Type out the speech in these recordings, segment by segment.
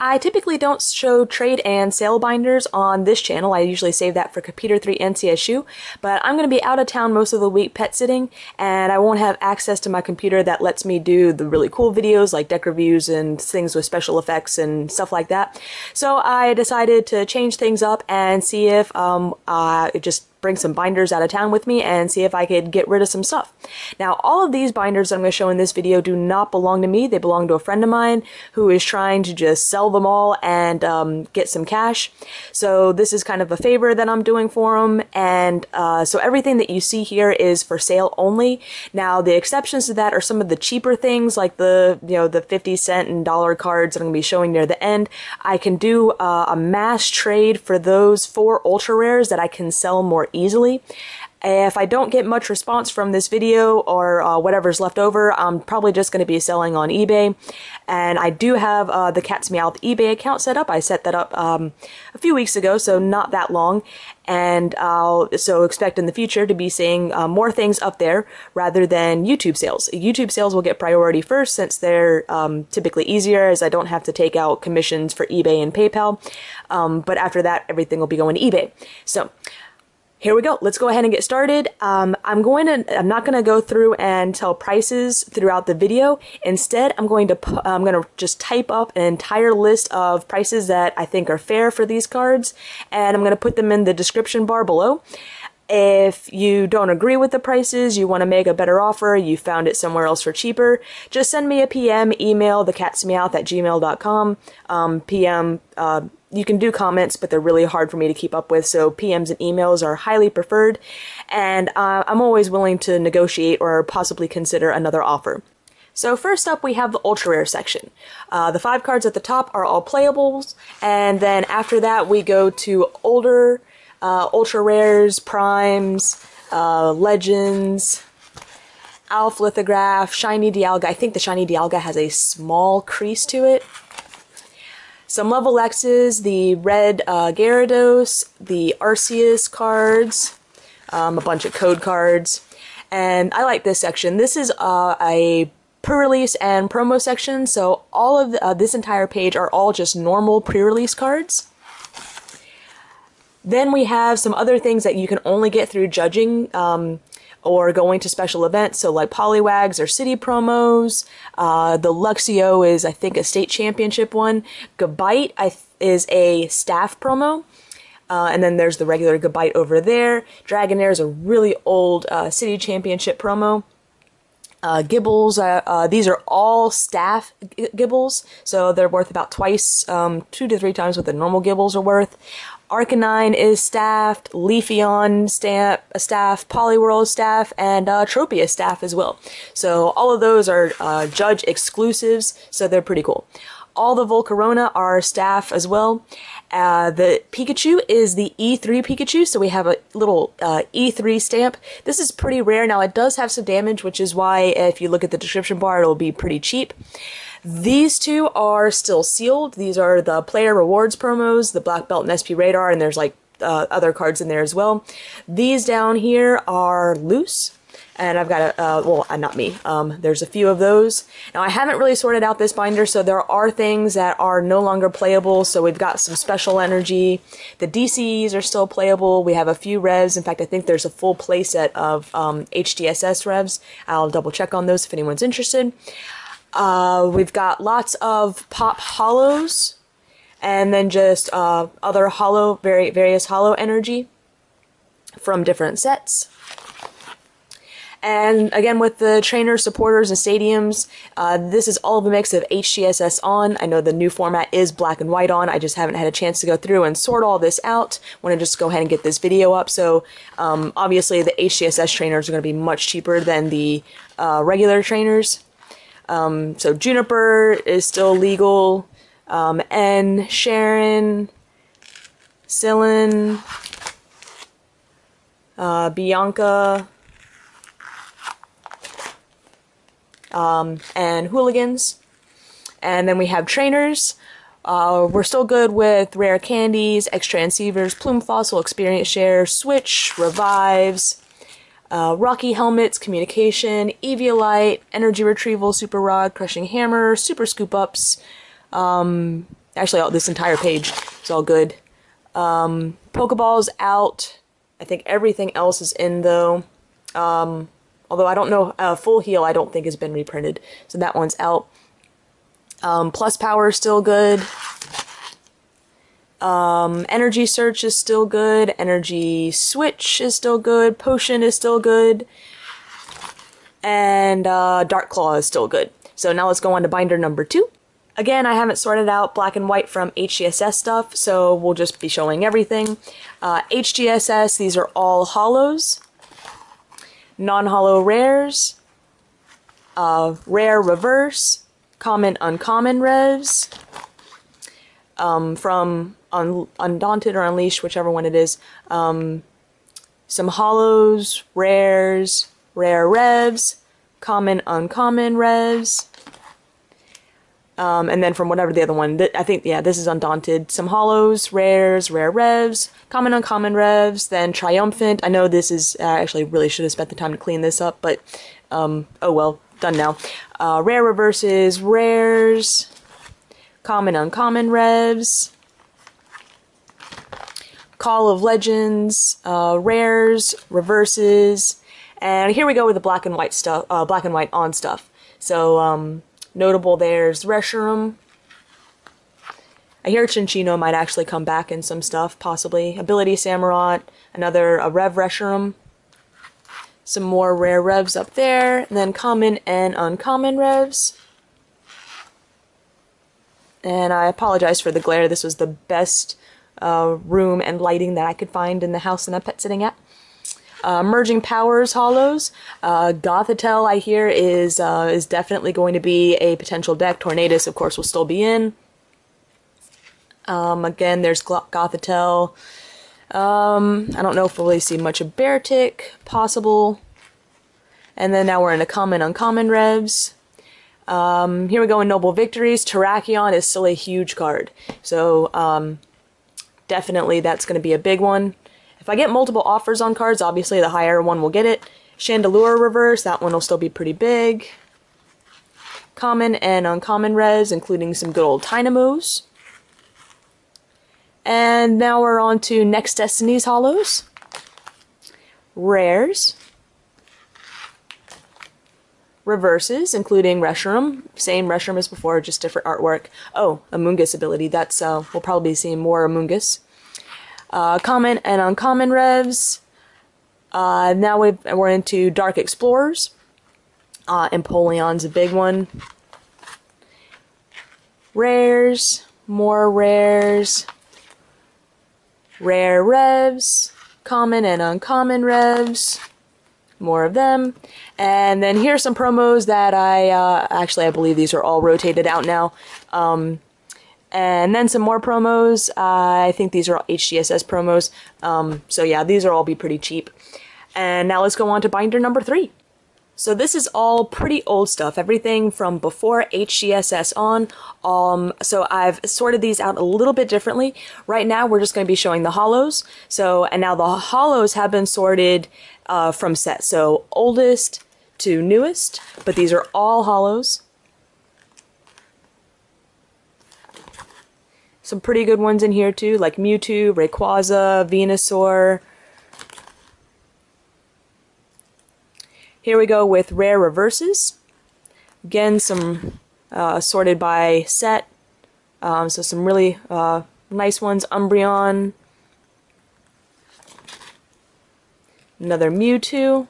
I typically don't show trade and sale binders on this channel. I usually save that for Computer 3 and CSU, but I'm going to be out of town most of the week pet sitting, and I won't have access to my computer that lets me do the really cool videos like deck reviews and things with special effects and stuff like that. So I decided to change things up and see if just bring some binders out of town with me and see if I could get rid of some stuff. Now, all of these binders that I'm going to show in this video do not belong to me. They belong to a friend of mine who is trying to just sell them all and get some cash. So this is kind of a favor that I'm doing for him, and so everything that you see here is for sale only. Now, the exceptions to that are some of the cheaper things, like the 50-cent and dollar cards that I'm going to be showing near the end. I can do a mass trade for those 4 ultra rares that I can sell more easily. If I don't get much response from this video or whatever's left over, I'm probably just going to be selling on eBay. And I do have the Cat's Meowth eBay account set up. I set that up a few weeks ago, so not that long. And I'll so expect in the future to be seeing more things up there rather than YouTube sales. YouTube sales will get priority first since they're typically easier, as I don't have to take out commissions for eBay and PayPal. But after that, everything will be going to eBay. So here we go. Let's go ahead and get started. I'm not going to go through and tell prices throughout the video. Instead, I'm going to just type up an entire list of prices that I think are fair for these cards, and I'm going to put them in the description bar below. If you don't agree with the prices, you want to make a better offer, you found it somewhere else for cheaper, just send me a PM, email thecatsmeowth@gmail.com. PM, you can do comments, but they're really hard for me to keep up with, so PMs and emails are highly preferred, and I'm always willing to negotiate or possibly consider another offer. So first up, we have the ultra rare section. The 5 cards at the top are all playables, and then after that we go to older ultra rares, primes, legends, Alph Lithograph, shiny Dialga. I think the shiny Dialga has a small crease to it. Some level X's, the red Gyarados, the Arceus cards, a bunch of code cards, and I like this section. This is a pre-release and promo section, so all of this entire page are all just normal pre-release cards. Then we have some other things that you can only get through judging or going to special events, so like Poliwags or city promos. The Luxio is, I think, a state championship one. Gabite is a staff promo. And then there's the regular Gabite over there. Dragonair is a really old city championship promo. Gibbles, these are all staff Gibbles, so they're worth about twice, 2 to 3 times what the normal Gibbles are worth. Arcanine is staffed, Leafeon staff, Poliwhirl staff, and Tropia staff as well. So all of those are judge exclusives, so they're pretty cool. All the Volcarona are staff as well. The Pikachu is the E3 Pikachu, so we have a little E3 stamp. This is pretty rare. Now, it does have some damage, which is why if you look at the description bar, it'll be pretty cheap. These 2 are still sealed. These are the player rewards promos, the Black Belt and SP Radar, and there's like other cards in there as well. These down here are loose. And I've got well, not me, there's a few of those. Now, I haven't really sorted out this binder, so there are things that are no longer playable, so we've got some special energy. The DCs are still playable. We have a few revs. In fact, I think there's a full playset of HDSS revs. I'll double check on those if anyone's interested. We've got lots of pop holos, and then just other various holo energy from different sets. And again, with the trainers, supporters, and stadiums, this is all of a mix of HDSS on. I know the new format is black and white on. I just haven't had a chance to go through and sort all this out. I want to just go ahead and get this video up. So obviously the HDSS trainers are going to be much cheaper than the regular trainers. So Juniper is still legal. N, Sharon, Cylin, Bianca, and Hooligans. And then we have trainers. We're still good with Rare Candies, Extra Transceivers, Plume Fossil, Experience Share, Switch, Revives, Rocky Helmets, Communication, Eviolite, Energy Retrieval, Super Rod, Crushing Hammer, Super Scoop Ups, Actually, this entire page is all good. Pokeball's out. I think everything else is in, though. Although I don't know, Full Heal I don't think has been reprinted, so that one's out. Plus Power is still good. Energy Search is still good. Energy Switch is still good. Potion is still good. And Dark Claw is still good. So now let's go on to binder number 2. Again, I haven't sorted out black and white from HGSS stuff, so we'll just be showing everything. HGSS, these are all holos. Non-holo rares. Rare reverse. Common uncommon revs. From Undaunted or Unleashed, whichever one it is. Some holos, rares, rare revs, common uncommon revs. And then from whatever the other one, I think, yeah, this is Undaunted. Some holos, rares, rare revs, common uncommon revs, then Triumphant. I know this is, I actually really should have spent the time to clean this up, but, oh well, done now. Rare reverses, rares, common uncommon revs, Call of Legends, rares, reverses, and here we go with the black and white stuff, black and white on stuff. So, notable there's Reshiram. I hear Chinchino might actually come back in some stuff, possibly. Ability Samurott, another Rev Reshiram. Some more rare revs up there, and then common and uncommon revs. And I apologize for the glare, this was the best room and lighting that I could find in the house that I'm pet sitting at. Merging Powers holos. Gothitelle, I hear, is definitely going to be a potential deck. Tornadus, of course, will still be in. Again, there's Gothitelle. I don't know if we'll really see much of Beartic, possible. And then now we're into common, uncommon revs. Here we go in Noble Victories. Terrakion is still a huge card. So, definitely that's going to be a big one. If I get multiple offers on cards, obviously the higher one will get it. Chandelure Reverse, that one will still be pretty big. Common and uncommon revs, including some good old Dynamos. And now we're on to Next Destiny's holos. Rares. Reverses, including Reshiram. Same Reshiram as before, just different artwork. Oh, Amoonguss ability. That's, we'll probably be seeing more Amoonguss. Common and uncommon revs. Now we're into Dark Explorers. Empoleon's a big one. Rares. More rares. Rare revs. Common and uncommon revs. More of them. And then here's some promos that actually I believe these are all rotated out now. And then some more promos. I think these are all HGSS promos. So yeah, these are all be pretty cheap. And now let's go on to binder number 3. So this is all pretty old stuff, everything from before HGSS on. So I've sorted these out a little bit differently. Right now we're just going to be showing the holos. So, and now the holos have been sorted from set. So oldest to newest, but these are all holos. Some pretty good ones in here too, like Mewtwo, Rayquaza, Venusaur. Here we go with rare reverses. Again, some sorted by set. So some really nice ones. Umbreon. Another Mewtwo.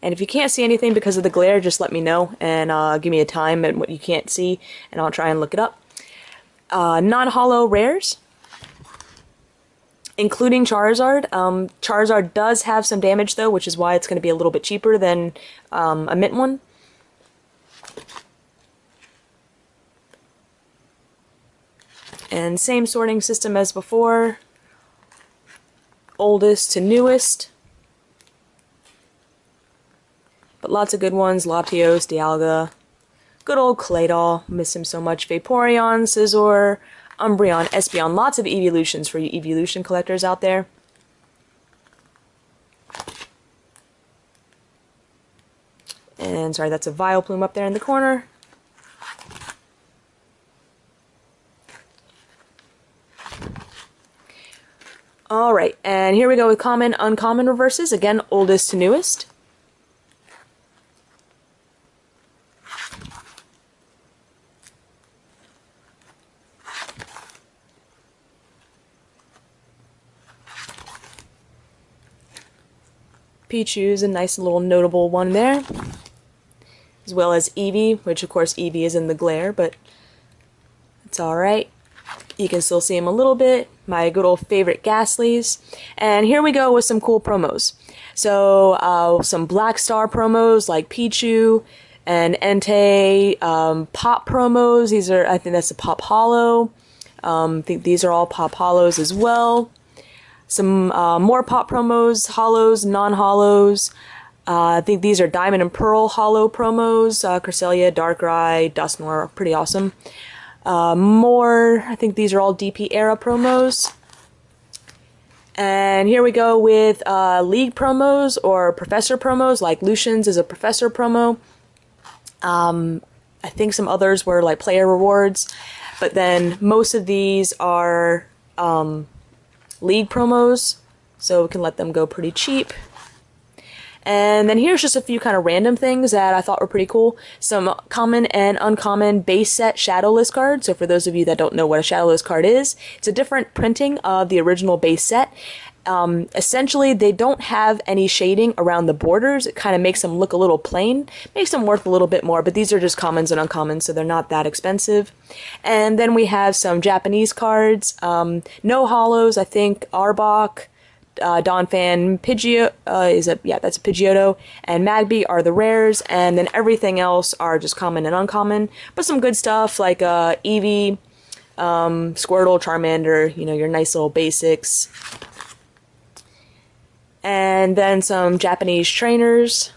And if you can't see anything because of the glare, just let me know and give me a time and what you can't see, and I'll try and look it up. Non-holo rares, including Charizard. Charizard does have some damage though, which is why it's going to be a little bit cheaper than a mint one. And same sorting system as before. Oldest to newest. But lots of good ones. Latios, Dialga. Good old Claydol. Miss him so much. Vaporeon, Scizor, Umbreon, Espeon. Lots of evolutions for you evolution collectors out there. And sorry, that's a Vileplume up there in the corner. Alright, and here we go with common, uncommon reverses. Again, oldest to newest. Pichu's a nice little notable one there. As well as Eevee, which of course Eevee is in the glare, but it's alright. You can still see him a little bit. My good old favorite Ghastlies. And here we go with some cool promos. So, some Black Star promos like Pichu and Entei, Pop promos. These are, I think that's a Pop Holo. I think these are all Pop Holos as well. Some more Pop promos, Holos, non-Holos. I think these are Diamond and Pearl Holo promos. Cresselia, Darkrai, Dusknoir, pretty awesome. More, I think these are all DP era promos. And here we go with League promos or Professor promos, like Lucian's is a Professor promo. I think some others were like player rewards. But then most of these are League promos, so we can let them go pretty cheap. And then here's just a few kind of random things that I thought were pretty cool. Some common and uncommon base set Shadowless cards. So for those of you that don't know what a Shadowless card is, it's a different printing of the original base set. Essentially, they don't have any shading around the borders. It kind of makes them look a little plain, makes them worth a little bit more, but these are just commons and uncommons, so they're not that expensive. And then we have some Japanese cards. No Holos, I think Arbok, Donphan, Pidgeotto, that's a Pidgeotto, and Magby are the rares, and then everything else are just common and uncommon, but some good stuff like Eevee, Squirtle, Charmander, you know, your nice little basics. And then some Japanese trainers,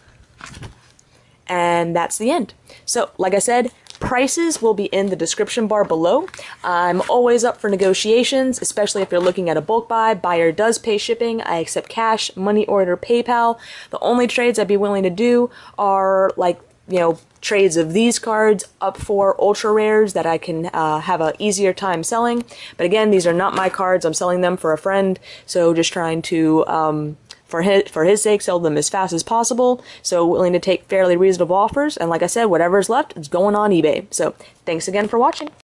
and that's the end. So, like I said, prices will be in the description bar below. I'm always up for negotiations, especially if you're looking at a bulk buy. Buyer does pay shipping. I accept cash, money order, PayPal. The only trades I'd be willing to do are like, you know, trades of these cards up for ultra rares that I can have an easier time selling. But again, these are not my cards. I'm selling them for a friend, so just trying to for his sake, sell them as fast as possible. So willing to take fairly reasonable offers. And like I said, whatever's left is going on eBay. So thanks again for watching.